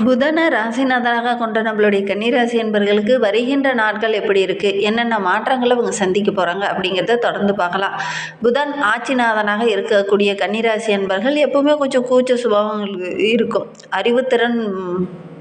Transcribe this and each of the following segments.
புதன ராசிநாதனாக கொண்ட நம்மளுடைய கன்னிராசி என்பர்களுக்கு வருகின்ற நாட்கள் எப்படி இருக்குது, என்னென்ன மாற்றங்களை அவங்க சந்திக்க போகிறாங்க அப்படிங்கிறத தொடர்ந்து பார்க்கலாம். புதன் ஆட்சிநாதனாக இருக்கக்கூடிய கன்னிராசி என்பர்கள் எப்பவுமே கொஞ்சம் கூச்ச சுபாவங்கள் இருக்கும். அறிவுத்திறன்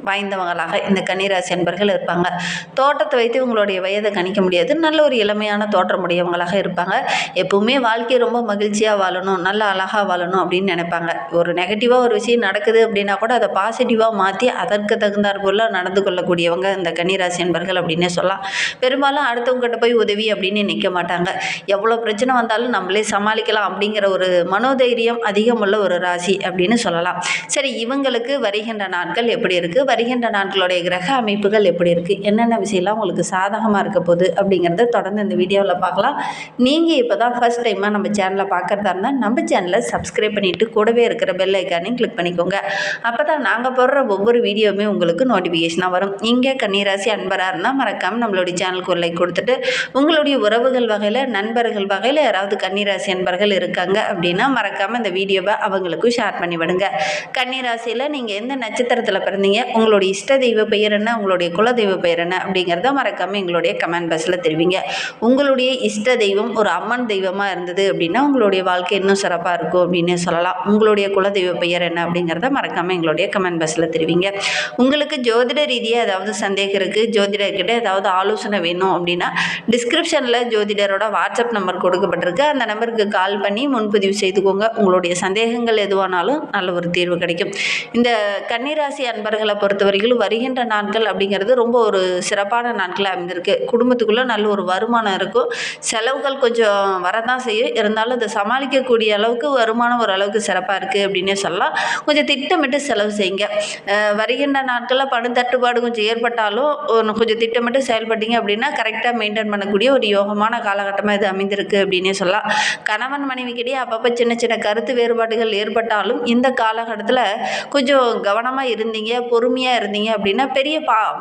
வாய்ந்தவங்களாக இந்த கன்னிராசி என்பர்கள் இருப்பாங்க. தோட்டத்தை வைத்து இவங்களுடைய வயதை கணிக்க முடியாது. நல்ல ஒரு இளமையான தோற்றமுடையவங்களாக இருப்பாங்க. எப்பவுமே வாழ்க்கையை ரொம்ப மகிழ்ச்சியாக வாழணும், நல்ல அழகாக வாழணும் அப்படின்னு நினைப்பாங்க. ஒரு நெகட்டிவாக ஒரு விஷயம் நடக்குது அப்படின்னா கூட அதை பாசிட்டிவாக மாற்றி அதற்கு தகுந்தாற் போல நடந்து கொள்ளக்கூடியவங்க இந்த கன்னிராசி என்பர்கள் அப்படின்னே சொல்லலாம். பெரும்பாலும் அடுத்தவங்ககிட்ட போய் உதவி அப்படின்னு நிற்க மாட்டாங்க. எவ்வளோ பிரச்சனை வந்தாலும் நம்மளே சமாளிக்கலாம் அப்படிங்கிற ஒரு மனோதைரியம் அதிகமுள்ள ஒரு ராசி அப்படின்னு சொல்லலாம். சரி, இவங்களுக்கு வருகின்ற நாட்கள் எப்படி இருக்குது, வருகின்ற நாட்களுடைய கிரக அமைப்புகள் எப்படி இருக்குது, என்னென்ன விஷயம்லாம் உங்களுக்கு சாதகமாக இருக்க போகுது அப்படிங்கிறத தொடர்ந்து இந்த வீடியோவில் பார்க்கலாம். நீங்கள் இப்போ தான் ஃபர்ஸ்ட் டைமாக நம்ம சேனலை பார்க்குறதா இருந்தால் நம்ம சேனலை சப்ஸ்கிரைப் பண்ணிவிட்டு கூடவே இருக்கிற பெல் ஐக்கானையும் கிளிக் பண்ணிக்கோங்க. அப்போ தான் நாங்கள் போடுற ஒவ்வொரு வீடியோவுமே உங்களுக்கு நோட்டிஃபிகேஷனாக வரும். இங்கே கன்னிராசி அன்பராக இருந்தால் மறக்காமல் நம்மளுடைய சேனலுக்கு ஒரு லைக் கொடுத்துட்டு, உங்களுடைய உறவுகள் வகையில் நண்பர்கள் வகையில் யாராவது கன்னிராசி அன்பர்கள் இருக்காங்க அப்படின்னா மறக்காமல் இந்த வீடியோவை அவங்களுக்கும் ஷேர் பண்ணி விடுங்க. கன்னிராசியில் நீங்கள் எந்த நட்சத்திரத்தில் பிறந்தீங்க, உங்களுடைய இஷ்ட தெய்வ பெயர் என்ன, உங்களுடைய குல தெய்வ பெயர் என்ன அப்படிங்கிறத மறக்காமல் எங்களுடைய கமெண்ட் பாக்ஸில் தெரிவிங்க. உங்களுடைய இஷ்ட தெய்வம் ஒரு அம்மன் தெய்வமாக இருந்தது அப்படின்னா உங்களுடைய வாழ்க்கை இன்னும் சிறப்பாக இருக்கும் அப்படின்னு சொல்லலாம். உங்களுடைய குல தெய்வ பெயர் என்ன அப்படிங்கிறத மறக்காமல் எங்களுடைய கமெண்ட் பாக்ஸில் தெரிவிங்க. உங்களுக்கு ஜோதிட ரீதியாக ஏதாவது சந்தேகம் இருக்குது, ஜோதிடர்கிட்ட ஏதாவது ஆலோசனை வேணும் அப்படின்னா டிஸ்கிரிப்ஷனில் ஜோதிடரோட வாட்ஸ்அப் நம்பர் கொடுக்கப்பட்டிருக்கு. அந்த நம்பருக்கு கால் பண்ணி முன்பதிவு செய்துக்கோங்க. உங்களுடைய சந்தேகங்கள் எதுவானாலும் நல்ல ஒரு தீர்வு கிடைக்கும். இந்த கன்னிராசி அன்பர்களை பொறுத்தவரைக்கும் வருகின்ற நாட்கள் அப்படிங்கிறது ரொம்ப ஒரு சிறப்பான நாட்களாக அமைந்திருக்கு. குடும்பத்துக்குள்ளே நல்ல ஒரு வருமானம் இருக்கும். செலவுகள் கொஞ்சம் வரதான் செய்யும், இருந்தாலும் அதை சமாளிக்கக்கூடிய அளவுக்கு வருமானம் ஓரளவுக்கு சிறப்பாக இருக்குது அப்படின்னே சொல்லலாம். கொஞ்சம் திட்டமிட்டு செலவு செய்யுங்க. வருகின்ற நாட்களில் பணம் தட்டுப்பாடு கொஞ்சம் ஏற்பட்டாலும் கொஞ்சம் திட்டமிட்டு செயல்பட்டீங்க அப்படின்னா கரெக்டாக மெயின்டைன் பண்ணக்கூடிய ஒரு யோகமான காலகட்டமாக இது அமைந்திருக்கு அப்படின்னே சொல்லலாம். கணவன் மனைவிக்கிடையே அப்பப்போ சின்ன சின்ன கருத்து வேறுபாடுகள் ஏற்பட்டாலும் இந்த காலகட்டத்தில் கொஞ்சம் கவனமாக இருந்தீங்க, பொறுமையாக இருந்தீங்க அப்படின்னா பெரிய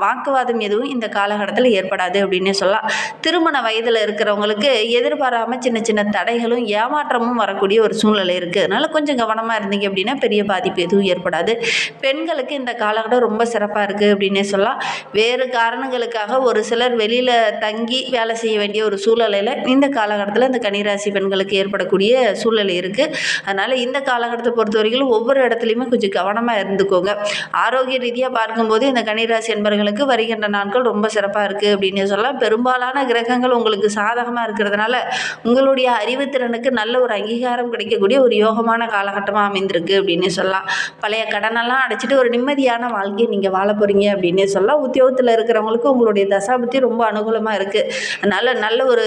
வாக்குவாதம் எதுவும் இந்த காலகட்டத்தில் ஏற்படாது அப்படின்னே சொல்லலாம். திருமண வயதில் இருக்கிறவங்களுக்கு எதிர்பாராமல் சின்ன சின்ன தடைகளும் ஏமாற்றமும் வரக்கூடிய ஒரு சூழ்நிலை இருக்குது. அதனால் கொஞ்சம் கவனமாக இருந்தீங்க அப்படின்னா பெரிய பாதிப்பு எதுவும் ஏற்படாது. பெண்களுக்கு இந்த காலகட்டம் ரொம்ப சிறப்பாக இருக்குது அப்படின்னே சொல்லலாம். வேறு காரணங்களுக்காக ஒரு சிலர் வெளியில் தங்கி வேலை செய்ய வேண்டிய ஒரு சூழ்நிலையில் இந்த காலகட்டத்தில் இந்த கன்னிராசி பெண்களுக்கு ஏற்படக்கூடிய சூழ்நிலை இருக்குது. அதனால் இந்த காலகட்டத்தை பொறுத்த வரைக்கும் ஒவ்வொரு இடத்துலையுமே கொஞ்சம் கவனமாக இருந்துக்கோங்க. ஆரோக்கிய ரீதியாக பார்க்கும்போது இந்த கன்னிராசி என்பர்களுக்கு வருகின்ற நாட்கள் ரொம்ப சிறப்பாக இருக்குது அப்படின்னு சொல்லலாம். பெரும்பாலான கிரகங்கள் உங்களுக்கு சாதகமாக இருக்கிறதுனால உங்களுடைய அறிவுத்திறனுக்கு நல்ல ஒரு அங்கீகாரம் கிடைக்கக்கூடிய ஒரு யோகமான காலகட்டமாக அமைந்திருக்கு அப்படின்னு சொல்லலாம். பழைய கடனெல்லாம் அடைச்சிட்டு ஒரு நிம்மதியான வாழ்க்கையை நீங்கள் வாழ போகிறீங்க அப்படின்னே சொல்லலாம். உத்தியோகத்தில் இருக்கிறவங்களுக்கு உங்களுடைய தசாபத்தி ரொம்ப அனுகூலமாக இருக்குது. அதனால் நல்ல ஒரு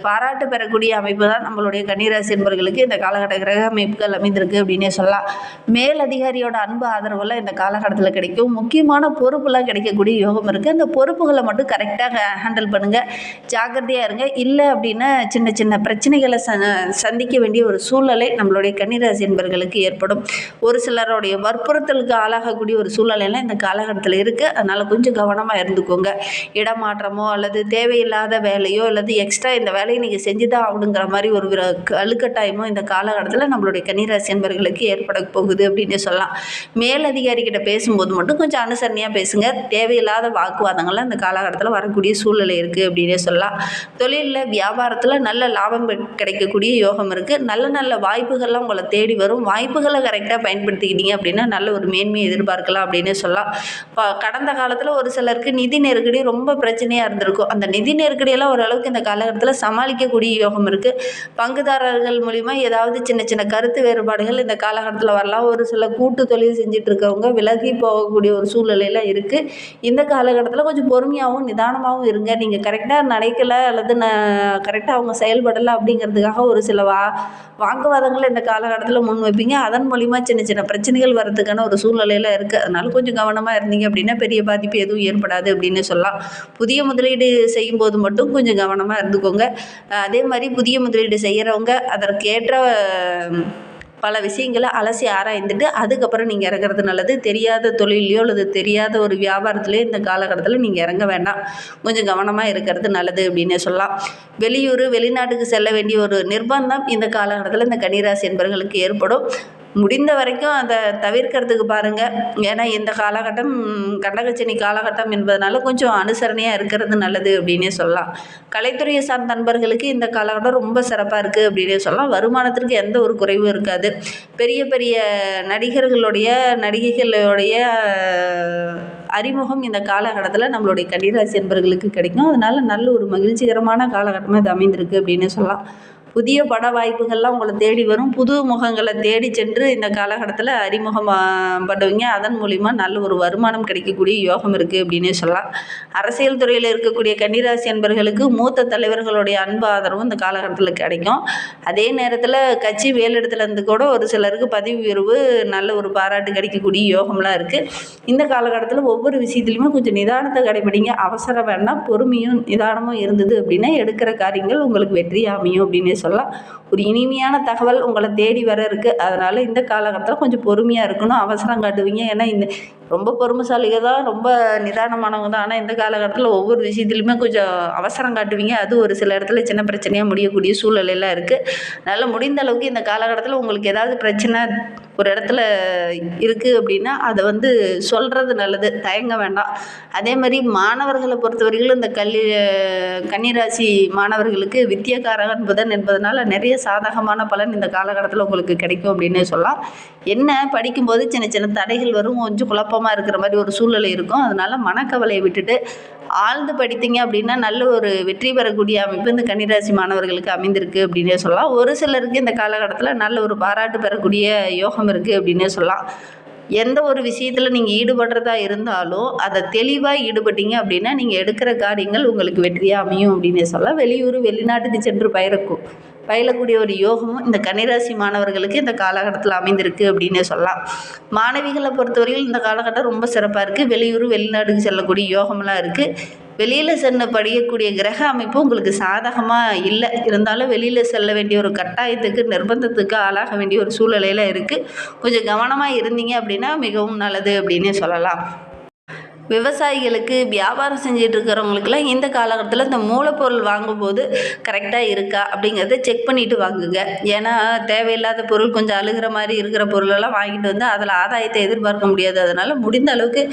பாராட்டு பெறக்கூடிய அமைப்பு தான் நம்மளுடைய கன்னிராசி என்பர்களுக்கு இந்த காலகட்ட கிரக அமைப்புகள் அமைந்திருக்கு அப்படின்னே சொல்லலாம். மேல் அதிகாரியோட அன்பு ஆதரவுலாம் இந்த காலகட்டத்தில் கிடைக்கும். முக்கியமான பொறுப்புலாம் கிடைக்கக்கூடிய யோகம் இருக்குது. அந்த பொறுப்புகளை மட்டும் கரெக்டாக ஹேண்டில் பண்ணுங்கள், ஜாக்கிரதையாக இருங்க. இல்லை அப்படின்னா சின்ன சின்ன பிரச்சனைகளை சந்திக்க வேண்டிய ஒரு சூழ்நிலை நம்மளுடைய கன்னிராசி என்பர்களுக்கு ஏற்படும். ஒரு சிலருடைய வற்புறுத்தலுக்கு ஆளாகக்கூடிய ஒரு சூழ்நிலையெல்லாம் இந்த காலகட்டத்தில் இருக்குது. அதனால் கொஞ்சம் கவனமாக இருந்துக்கோங்க. இடமாற்றமோ அல்லது தேவையில்லாத வேலையோ அல்லது எக்ஸ்ட்ரா இந்த வேலையை நீங்கள் செஞ்சு தான் ஆகணுங்கிற மாதிரி ஒரு அழுக்கட்டாயமோ இந்த காலகட்டத்தில் நம்மளுடைய கன்னிராசி என்பர்களுக்கு ஏற்பட போகுது அப்படின்னு சொல்லலாம். மேலதிகாரிகிட்ட பேசும்போது மட்டும் கொஞ்சம் அனுசரணையாக பேசுங்க. தேவையில்லாத வாக்குவாதங்கள்லாம் இந்த காலகட்டத்தில் வரக்கூடிய சூழ்நிலை இருக்குது அப்படின்னே சொல்லலாம். தொழிலில் வியாபாரத்தில் நல்ல லாபம் கிடைக்கக்கூடிய யோகம் இருக்குது. நல்ல நல்ல வாய்ப்புகள்லாம் உங்களை தேடி வரும். வாய்ப்புகளை கரெக்டாக பயன்படுத்திக்கிட்டீங்க அப்படின்னா நல்ல ஒரு மேன்மையை எதிர்பார்க்கலாம் அப்படின்னே சொல்லலாம். கடந்த காலத்தில் ஒரு சிலருக்கு நிதி நெருக்கடி ரொம்ப பிரச்சனையாக இருந்திருக்கும். அந்த நிதி நெருக்கடியெல்லாம் ஓரளவுக்கு இந்த காலகட்டத்தில் சமாளிக்கக்கூடிய யோகம் இருக்குது. பங்குதாரர்கள் மூலிமா ஏதாவது சின்ன சின்ன கருத்து வேறுபாடுகள் இந்த காலகட்டத்தில் வரலாம். ஒரு சில கூட்டு தொழில் செஞ்சுட்டு இருக்கவங்க விலகி போகக்கூடிய ஒரு சூழ்நிலையில் இருக்குது. இந்த காலகட்டத்தில் கொஞ்சம் பொறுமையாகவும் நிதானமாகவும் இருங்க. நீங்கள் கரெக்டாக நினைக்கல அல்லது கரெக்டாக அவங்க செயல்படலை அப்படிங்கிறதுக்காக ஒரு சில வாக்குவாதங்களை இந்த காலகட்டத்தில் முன் வைப்பீங்க. அதன் மூலிமா சின்ன சின்ன பிரச்சனைகள் வர்றதுக்கான ஒரு சூழ்நிலையில் இருக்குது. அதனால் கொஞ்சம் கவனமாக இருந்தீங்க அப்படின்னா பெரிய பாதிப்பு எதுவும் ஏற்படாது அப்படின்னு சொல்லலாம். புதிய முதலீடு செய்யும்போது மட்டும் கொஞ்சம் கவனமாக இருந்துக்கோங்க. அதே மாதிரி புதிய முதலீடு செய்கிறவங்க அதற்கேற்ற பல விஷயங்களை அலசி ஆராய்ந்துட்டு அதுக்கப்புறம் நீங்கள் இறங்குறது நல்லது. தெரியாத தொழிலையோ அல்லது தெரியாத ஒரு வியாபாரத்துலேயோ இந்த காலகட்டத்தில் நீங்கள் இறங்க வேண்டாம். கொஞ்சம் கவனமாக இருக்கிறது நல்லது அப்படின்னே சொல்லலாம். வெளிநாட்டுக்கு செல்ல வேண்டிய ஒரு நிர்பந்தம் இந்த காலகட்டத்தில் இந்த கன்னிராசி என்பவர்களுக்கு ஏற்படும். முடிந்த வரைக்கும் அதை தவிர்க்கிறதுக்கு பாருங்கள். ஏன்னா இந்த காலகட்டம் கண்டகச்சனி காலகட்டம் என்பதனால கொஞ்சம் அனுசரணையாக இருக்கிறது நல்லது அப்படின்னே சொல்லலாம். கலைத்துறையை சார்ந்த நண்பர்களுக்கு இந்த காலகட்டம் ரொம்ப சிறப்பாக இருக்குது அப்படின்னே சொல்லலாம். வருமானத்திற்கு எந்த ஒரு குறைவும் இருக்காது. பெரிய பெரிய நடிகைகளுடைய அறிமுகம் இந்த காலகட்டத்தில் நம்மளுடைய கன்னிராசி என்பவர்களுக்கு கிடைக்கும். அதனால் நல்ல ஒரு மகிழ்ச்சிகரமான காலகட்டமாக இது அமைந்திருக்கு அப்படின்னு சொல்லலாம். புதிய பட வாய்ப்புகள்லாம் உங்களை தேடி வரும். புது முகங்களை தேடி சென்று இந்த காலகட்டத்தில் அறிமுகம் பண்ணுவீங்க. அதன் மூலிமா நல்ல ஒரு வருமானம் கிடைக்கக்கூடிய யோகம் இருக்குது அப்படின்னே சொல்லலாம். அரசியல் துறையில் இருக்கக்கூடிய கன்னிராசி என்பவர்களுக்கு மூத்த தலைவர்களுடைய அன்பு ஆதரவும் இந்த காலகட்டத்தில் கிடைக்கும். அதே நேரத்தில் கட்சி மேலிடத்துலேருந்து கூட ஒரு சிலருக்கு பதவி உயர்வு நல்ல ஒரு பாராட்டு கிடைக்கக்கூடிய யோகம்லாம் இருக்குது. இந்த காலகட்டத்தில் ஒவ்வொரு விஷயத்துலையுமே கொஞ்சம் நிதானத்தை கடைபிடிங்க. அவசரம் வேண்டாம். பொறுமையும் நிதானமும் இருந்தது அப்படின்னா எடுக்கிற காரியங்கள் உங்களுக்கு வெற்றியாக அமையும் அப்படின்னு சொல்லலாம். ஒரு இனிமையான தகவல் உங்களை தேடி வர இருக்குது. அதனால் இந்த காலகட்டத்தில் கொஞ்சம் பொறுமையாக இருக்கணும். அவசரம் காட்டுவீங்க. ஏன்னா இந்த ரொம்ப பொறுமைசாலிக தான், ரொம்ப நிதானமானவங்க தான். ஆனால் இந்த காலகட்டத்தில் ஒவ்வொரு விஷயத்துலையுமே கொஞ்சம் அவசரம் காட்டுவீங்க. அது ஒரு சில இடத்துல சின்ன பிரச்சனையாக முடியக்கூடிய சூழ்நிலையெல்லாம் இருக்குது. அதனால் முடிந்த அளவுக்கு இந்த காலகட்டத்தில் உங்களுக்கு ஏதாவது பிரச்சனை ஒரு இடத்துல இருக்குது அப்படின்னா அதை சொல்கிறது நல்லது. தயங்க வேண்டாம். அதே மாதிரி மாணவர்களை பொறுத்தவரையிலும் இந்த கன்னிராசி மாணவர்களுக்கு வித்தியாகாரகன் புதன் என்பதனால நிறைய சாதகமான பலன் இந்த காலகட்டத்தில் உங்களுக்கு கிடைக்கும் அப்படின்னு சொல்லலாம். என்ன படிக்கும்போது சின்ன சின்ன தடைகள் வரும். கொஞ்சம் குழப்பமாக இருக்கிற மாதிரி ஒரு சூழ்நிலை இருக்கும். அதனால் மனக்கவலையை விட்டுட்டு ஆழ்ந்து படித்தீங்க அப்படின்னா நல்ல ஒரு வெற்றி பெறக்கூடிய அமைப்பு இந்த கன்னிராசி மாணவர்களுக்கு அமைந்திருக்கு அப்படின்னே சொல்லலாம். ஒரு சிலருக்கு இந்த காலகட்டத்தில் நல்ல ஒரு பாராட்டு பெறக்கூடிய யோகம் இருக்குது அப்படின்னே சொல்லலாம். எந்த ஒரு விஷயத்தில் நீங்கள் ஈடுபடுறதா இருந்தாலும் அதை தெளிவாக ஈடுபட்டீங்க அப்படின்னா நீங்கள் எடுக்கிற காரியங்கள் உங்களுக்கு வெற்றியாக அமையும் அப்படின்னே சொல்லலாம். வெளியூர் வெளிநாட்டுக்கு சென்று பயிலக்கூடிய ஒரு யோகமும் இந்த கன்னிராசி மாணவர்களுக்கு இந்த காலகட்டத்தில் அமைந்திருக்கு அப்படின்னே சொல்லலாம். மாணவிகளை பொறுத்தவரையில் இந்த காலகட்டம் ரொம்ப சிறப்பாக இருக்குது. வெளியூர் வெளிநாட்டுக்கு செல்லக்கூடிய யோகம்லாம் இருக்குது. வெளியில் சென்று படிக்கக்கூடிய கிரக அமைப்பு உங்களுக்கு சாதகமாக இல்லை. இருந்தாலும் வெளியில் செல்ல வேண்டிய ஒரு கட்டாயத்துக்கு நிர்பந்தத்துக்கு ஆளாக வேண்டிய ஒரு சூழ்நிலையில் இருக்குது. கொஞ்சம் கவனமாக இருந்தீங்க அப்படின்னா மிகவும் நல்லது அப்படின்னே சொல்லலாம். விவசாயிகளுக்கு வியாபாரம் செஞ்சுட்டு இருக்கிறவங்களுக்குலாம் இந்த காலகட்டத்தில் இந்த மூலப்பொருள் வாங்கும்போது கரெக்டாக இருக்கா அப்படிங்கிறத செக் பண்ணிவிட்டு வாங்குங்க. ஏன்னா தேவையில்லாத பொருள், கொஞ்சம் அழுகிற மாதிரி இருக்கிற பொருளெல்லாம் வாங்கிட்டு அதில் ஆதாயத்தை எதிர்பார்க்க முடியாது. அதனால் முடிந்த அளவுக்கு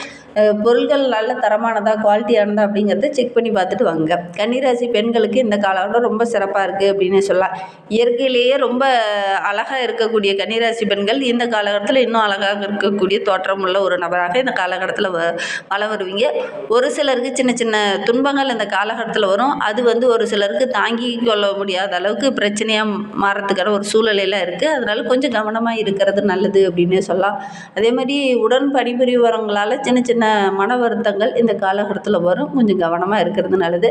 பொருட்கள் நல்ல தரமானதா, குவாலிட்டியானதா அப்படிங்கிறத செக் பண்ணி பார்த்துட்டு வாங்க. கன்னிராசி பெண்களுக்கு இந்த காலகட்டம் ரொம்ப சிறப்பாக இருக்குது அப்படின்னு சொல்லலாம். இயற்கையிலேயே ரொம்ப அழகாக இருக்கக்கூடிய கன்னிராசி பெண்கள் இந்த காலகட்டத்தில் இன்னும் அழகாக இருக்கக்கூடிய தோற்றம் உள்ள ஒரு நபராக இந்த காலகட்டத்தில் வருவீங்க. ஒரு சிலருக்கு சின்ன சின்ன துன்பங்கள் இந்த காலகட்டத்தில் வரும். அது ஒரு சிலருக்கு தாங்கி கொள்ள முடியாத அளவுக்கு பிரச்சனையாக மாறத்துக்கான ஒரு சூழ்நிலையில் இருக்குது. அதனால கொஞ்சம் கவனமாக இருக்கிறது நல்லது அப்படின்னு சொல்லலாம். அதே மாதிரி உடன் பணிபுரிவரங்களால் சின்ன சின்ன மன வருத்தங்கள் இந்த காலகட்டத்தில் வரும். கொஞ்சம் கவனமாக இருக்கிறது நல்லது.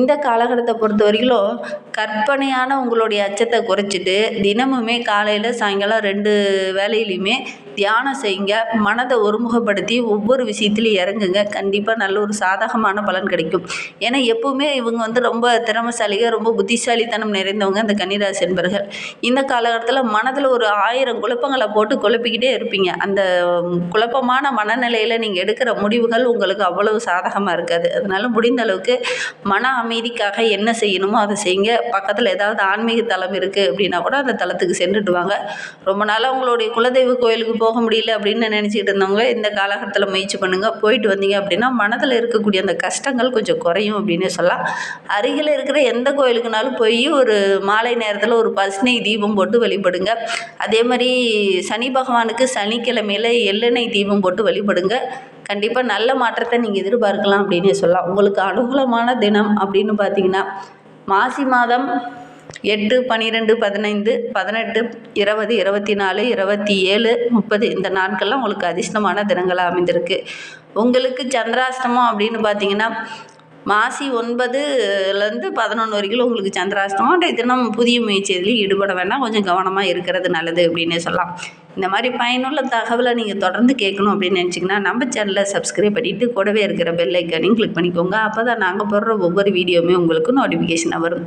இந்த காலகட்டத்தை பொறுத்த வரைக்கும் கற்பனையான உங்களுடைய அச்சத்தை குறைச்சிட்டு தினமுமே காலையில் சாயங்காலம் 2 வேளையிலையுமே தியானம் செய்யுங்க. மனதை ஒருமுகப்படுத்தி ஒவ்வொரு விஷயத்துலையும் இறங்குங்க. கண்டிப்பாக நல்ல ஒரு சாதகமான பலன் கிடைக்கும். ஏன்னா எப்பவுமே இவங்க ரொம்ப திறமைசாலிகள், ரொம்ப புத்திசாலித்தனம் நிறைந்தவங்க இந்த கன்னிராசி என்பர்கள். இந்த காலகட்டத்தில் மனதில் ஒரு 1000 குழப்பங்களை போட்டு குழப்பிக்கிட்டே இருப்பீங்க. அந்த குழப்பமான மனநிலையில் நீங்கள் எடுக்கிற முடிவுகள் உங்களுக்கு அவ்வளவு சாதகமாக இருக்காது. அதனால் முடிந்த அளவுக்கு மன அமைதிக்காக என்ன செய்யணுமோ அதை செய்யுங்க. பக்கத்தில் ஏதாவது ஆன்மீக தலம் இருக்குது அப்படின்னா கூட அந்த தலத்துக்கு சென்றுட்டு வாங்க. ரொம்ப நாளாக உங்களுடைய குலதெய்வ கோயிலுக்கு போக முடியல அப்படின்னு நினச்சிட்டு இருந்தவங்க இந்த காலகட்டத்தில் முயற்சி பண்ணுங்கள். போயிட்டு வந்தீங்க அப்படின்னா மனதில் இருக்கக்கூடிய அந்த கஷ்டங்கள் கொஞ்சம் குறையும் அப்படின்னு சொல்லலாம். அருகில் இருக்கிற எந்த கோயிலுக்குனாலும் போய் ஒரு மாலை நேரத்தில் ஒரு பசுனை தீபம் போட்டு வழிபடுங்க. அதே மாதிரி சனி பகவானுக்கு சனிக்கிழமையில் எள்ளெண்ணெய் தீபம் போட்டு வழிபடுங்க. கண்டிப்பாக நல்ல மாற்றத்தை நீங்கள் எதிர்பார்க்கலாம் அப்படின்னு சொல்லலாம். உங்களுக்கு அனுகூலமான தினம் அப்படின்னு பார்த்தீங்கன்னா மாசி மாதம் 8, 12, 15, 18, 20, 24, 27, 30 இந்த நாட்கள்லாம் உங்களுக்கு அதிர்ஷ்டமான தினங்களாக அமைந்திருக்கு. உங்களுக்கு சந்திராஷ்டமம் அப்படின்னு பார்த்தீங்கன்னா மாசி 9லேருந்து 11 வரைக்கும் உங்களுக்கு சந்திராஷ்டமம். அன்றைய தினம் புதிய முயற்சி எதுலையும் ஈடுபட வேண்டாம். கொஞ்சம் கவனமாக இருக்கிறது நல்லது அப்படின்னே சொல்லலாம். இந்த மாதிரி பயனுள்ள தகவலை நீங்கள் தொடர்ந்து கேட்கணும் அப்படின்னு நினச்சிங்கன்னா நம்ம சேனலை சப்ஸ்கிரைப் பண்ணிவிட்டு கூடவே இருக்கிற பெல் ஐக்கானையும் கிளிக் பண்ணிக்கோங்க. அப்போ தான் நாங்கள் போடுற ஒவ்வொரு வீடியோவுமே உங்களுக்கு நோட்டிஃபிகேஷனாக வரும்.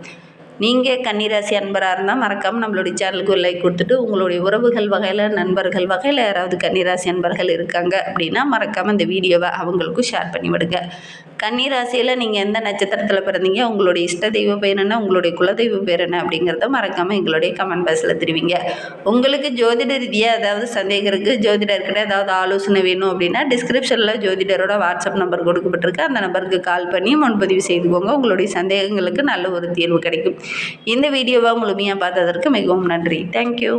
நீங்கள் கன்னிராசி அன்பராக இருந்தால் மறக்காமல் நம்மளுடைய சேனலுக்கு ஒரு லைக் கொடுத்துட்டு உங்களுடைய உறவுகள் வகையில் நண்பர்கள் வகையில் யாராவது கன்னிராசி அன்பர்கள் இருக்காங்க அப்படின்னா மறக்காமல் இந்த வீடியோவை அவங்களுக்கும் ஷேர் பண்ணி விடுங்க. கன்னிராசியில் நீங்கள் எந்த நட்சத்திரத்தில் பிறந்தீங்க, உங்களுடைய இஷ்ட தெய்வ பேர் என்ன, உங்களுடைய குலதெய்வ பேர் என்ன அப்படிங்கிறத மறக்காமல் எங்களுடைய கமெண்ட் பாக்ஸில் தெரிவிங்க. உங்களுக்கு ஜோதிட ரீதியாக ஏதாவது சந்தேகம் இருக்குது, ஜோதிடர்கிட்ட ஏதாவது ஆலோசனை வேணும் அப்படின்னா டிஸ்கிரிப்ஷனில் ஜோதிடரோட வாட்ஸ்அப் நம்பர் கொடுக்கப்பட்டிருக்கு. அந்த நம்பருக்கு கால் பண்ணி முன்பதிவு செய்துக்கோங்க. உங்களுடைய சந்தேகங்களுக்கு நல்ல ஒரு தீர்வு கிடைக்கும். இந்த வீடியோவை முழுமையாக பார்த்ததற்கு மிகவும் நன்றி. தேங்க்யூ.